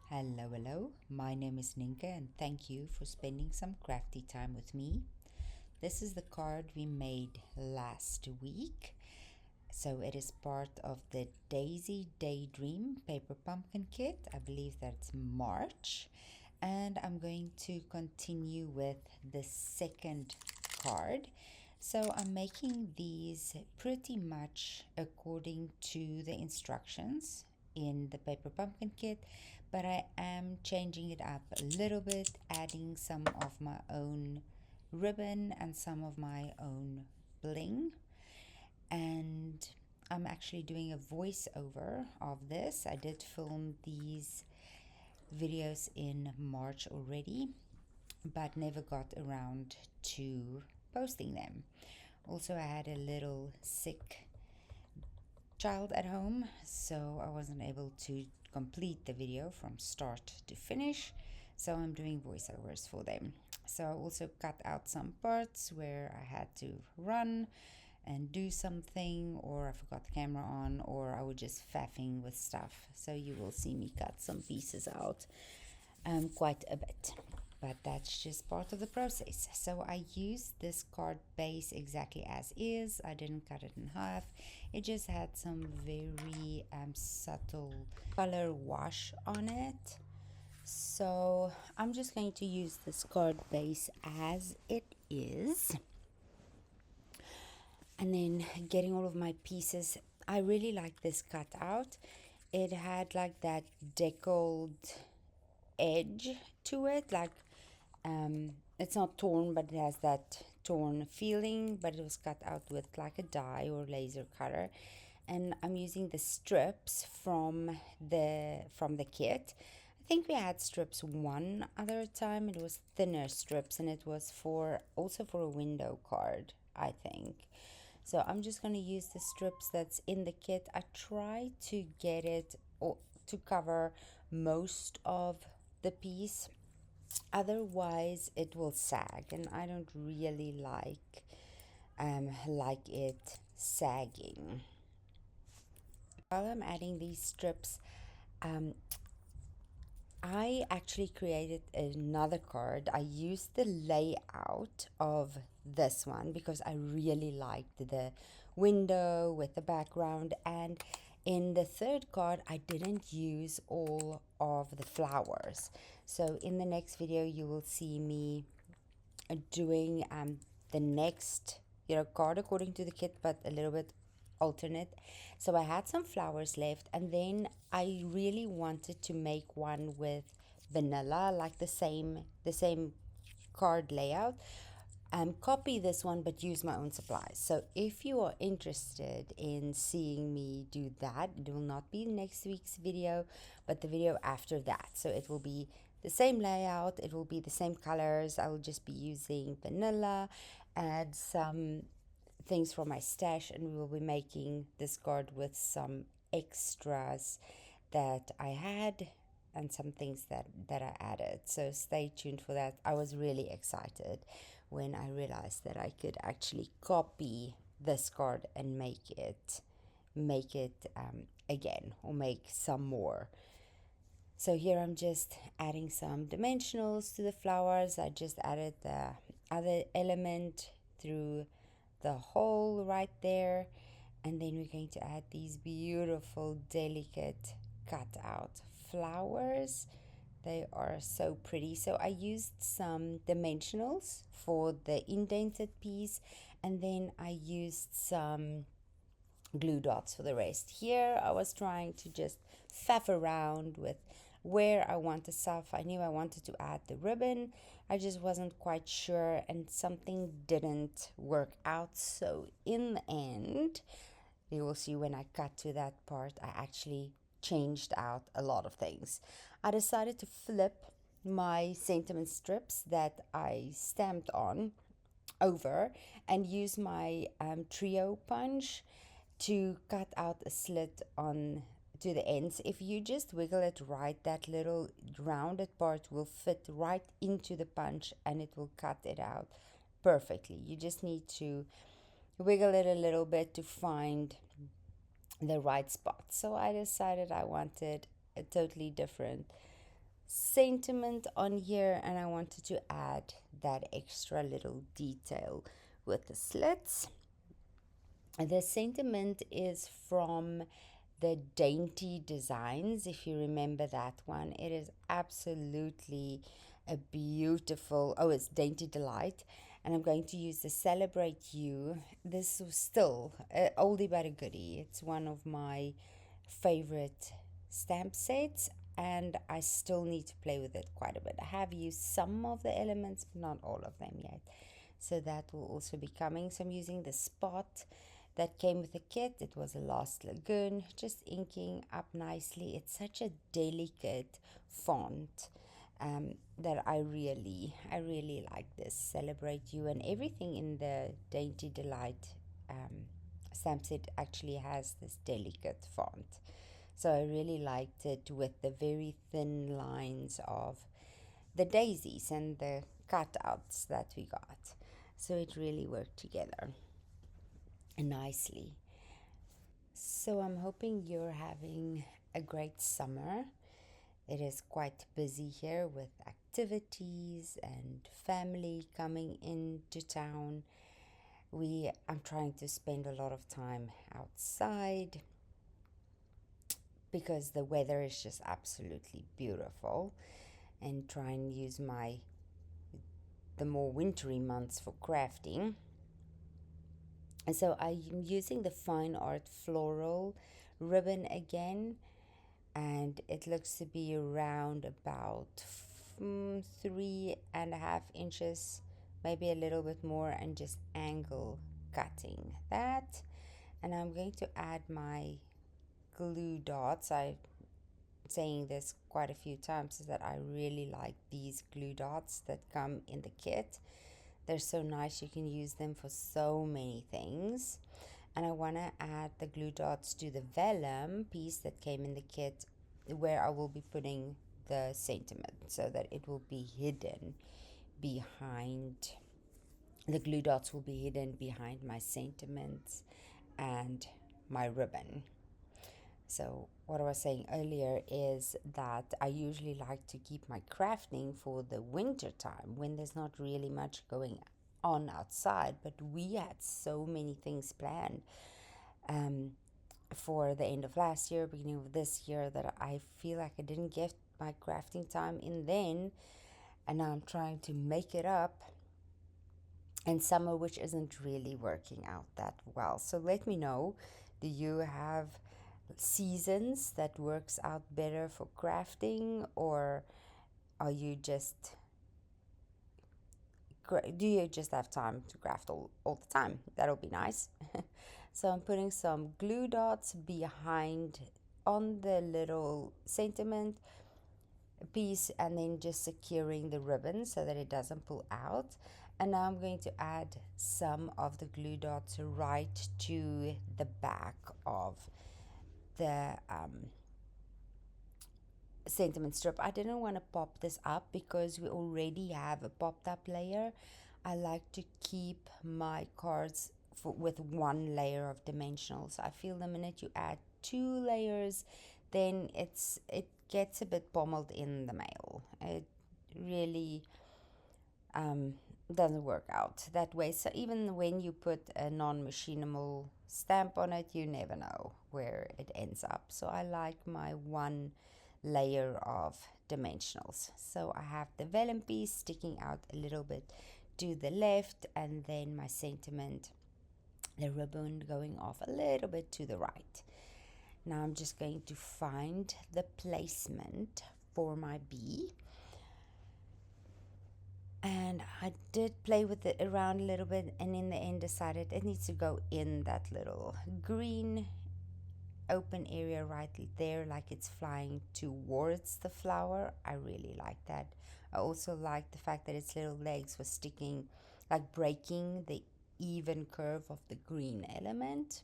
Hello, hello. My name is Nienks and thank you for spending some crafty time with me. This is the card we made last week. So it is part of the Daydream paper pumpkin kit. I believe that's March. And I'm going to continue with the second card. So I'm making these pretty much according to the instructions in the paper pumpkin kit, but I am changing it up a little bit, adding some of my own ribbon and some of my own bling. And I'm actually doing a voiceover of this. I did film these videos in March already, but never got around to posting them. Also, I had a little sick child at home, so I wasn't able to complete the video from start to finish. So I'm doing voiceovers for them. So I also cut out some parts where I had to run and do something, or I forgot the camera on, or I was just faffing with stuff. So you will see me cut some pieces out quite a bit. But that's just part of the process. So I used this card base exactly as is. I didn't cut it in half. It just had some very subtle color wash on it. So I'm just going to use this card base as it is. And then getting all of my pieces. I really like this cutout. It had like that deckled edge to it, like it's not torn, but it has that torn feeling, but it was cut out with like a die or laser cutter. And I'm using the strips from the kit. I think we had strips one other time. It was thinner strips, and it was also for a window card, I think. So I'm just going to use the strips that's in the kit. I try to get it to cover most of the piece, otherwise it will sag, and I don't really like it sagging. While I'm adding these strips, I actually created another card. I used the layout of this one because I really liked the window with the background, and in the third card I didn't use all of the flowers. So in the next video you will see me doing the next card according to the kit, but a little bit alternate. So I had some flowers left, and then I really wanted to make one with vanilla, like the same card layout, and copy this one but use my own supplies. So if you are interested in seeing me do that, it will not be next week's video but the video after that. So it will be the same layout, it will be the same colors. I will just be using vanilla, add some things from my stash, and we will be making this card with some extras that I had and some things that I added. So stay tuned for that. I was really excited when I realized that I could actually copy this card and make it again, or make some more. So here I'm just adding some dimensionals to the flowers. I just added the other element through the hole right there, and then we're going to add these beautiful delicate cut out flowers. They are so pretty. So I used some dimensionals for the indented piece, and then I used some glue dots for the rest. Here I was trying to just faff around with where I wanted stuff. I knew I wanted to add the ribbon. I just wasn't quite sure, and something didn't work out. So in the end, you will see when I cut to that part, I actually changed out a lot of things. I decided to flip my sentiment strips that I stamped on over and use my trio punch to cut out a slit on to the ends. If you just wiggle it right, that little rounded part will fit right into the punch and it will cut it out perfectly. You just need to wiggle it a little bit to find the right spot. So I decided I wanted a totally different sentiment on here, and I wanted to add that extra little detail with the slits. The sentiment is from the Dainty Designs, if you remember that one. It is absolutely a beautiful, oh, it's Dainty Delight. And I'm going to use the Celebrate You. This is still an oldie but a goodie. It's one of my favorite stamp sets, and I still need to play with it quite a bit. I have used some of the elements, but not all of them yet. So that will also be coming. So I'm using the Spot that came with the kit. It was a Lost Lagoon, just inking up nicely. It's such a delicate font that I really like this. Celebrate You, and everything in the Dainty Delight stamp set actually has this delicate font. So I really liked it with the very thin lines of the daisies and the cutouts that we got. So it really worked together nicely. So I'm hoping you're having a great summer. It is quite busy here with activities and family coming into town. I'm trying to spend a lot of time outside because the weather is just absolutely beautiful, and try and use the more wintry months for crafting. And so I'm using the Fine Art Floral ribbon again, and it looks to be around about 3.5 inches, maybe a little bit more, and just angle cutting that. And I'm going to add my glue dots. I'm saying this quite a few times, is that I really like these glue dots that come in the kit. They're so nice. You can use them for so many things. And I want to add the glue dots to the vellum piece that came in the kit, where I will be putting the sentiment, so that it will be hidden behind, the glue dots will be hidden behind my sentiments and my ribbon. So what I was saying earlier is that I usually like to keep my crafting for the winter time, when there's not really much going on outside. But we had so many things planned for the end of last year, beginning of this year, that I feel like I didn't get my crafting time in then, and now I'm trying to make it up in summer, which isn't really working out that well. So let me know, do you have seasons that works out better for crafting, or are you just do you just have time to craft all the time? That'll be nice. So I'm putting some glue dots behind on the little sentiment piece, and then just securing the ribbon so that it doesn't pull out. And now I'm going to add some of the glue dots right to the back of the sentiment strip. I didn't want to pop this up because we already have a popped up layer. I like to keep my cards with one layer of dimensionals. I feel the minute you add 2 layers, then it gets a bit pommeled in the mail. It really doesn't work out that way. So even when you put a non-machinable stamp on it, you never know where it ends up. So I like my one layer of dimensionals. So I have the vellum piece sticking out a little bit to the left, and then my sentiment, the ribbon, going off a little bit to the right. Now I'm just going to find the placement for my bee. And I did play with it around a little bit, and in the end decided it needs to go in that little green open area right there, like it's flying towards the flower. I really like that. I also like the fact that its little legs were sticking, like breaking the even curve of the green element.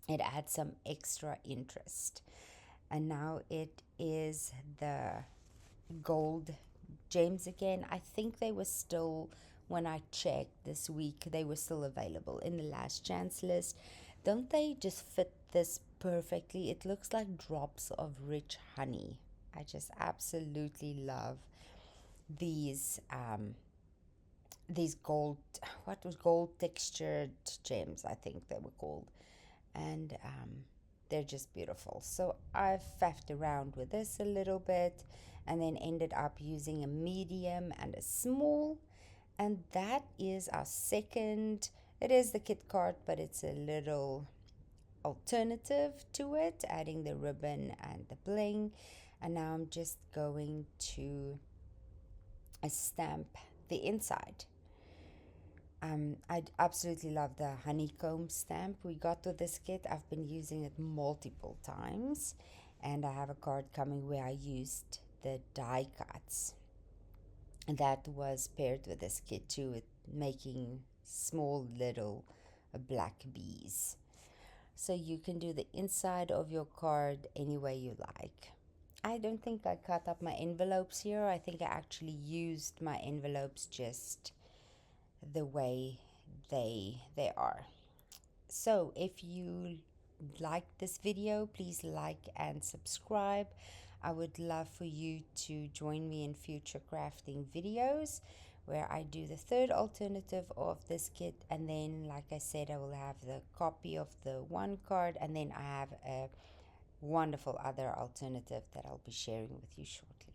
It adds some extra interest. And now it is the gold gems again. I think they were still, when I checked this week, they were still available in the last chance list. Don't they just fit this perfectly? It looks like drops of rich honey. I just absolutely love these these gold, what was gold textured gems, I think they were called, and they're just beautiful. So I've faffed around with this a little bit and then ended up using a medium and a small, and that is our second. It is the kit card, but it's a little alternative to it, adding the ribbon and the bling. And now I'm just going to stamp the inside. I absolutely love the honeycomb stamp we got with this kit. I've been using it multiple times, and I have a card coming where I used the die cuts that was paired with this kit too, with making small little black bees. So you can do the inside of your card any way you like. I don't think I cut up my envelopes here. I think I actually used my envelopes just the way they are. So if you like this video, please like and subscribe. I would love for you to join me in future crafting videos where I do the third alternative of this kit, and then like I said, I will have the copy of the one card, and then I have a wonderful other alternative that I'll be sharing with you shortly.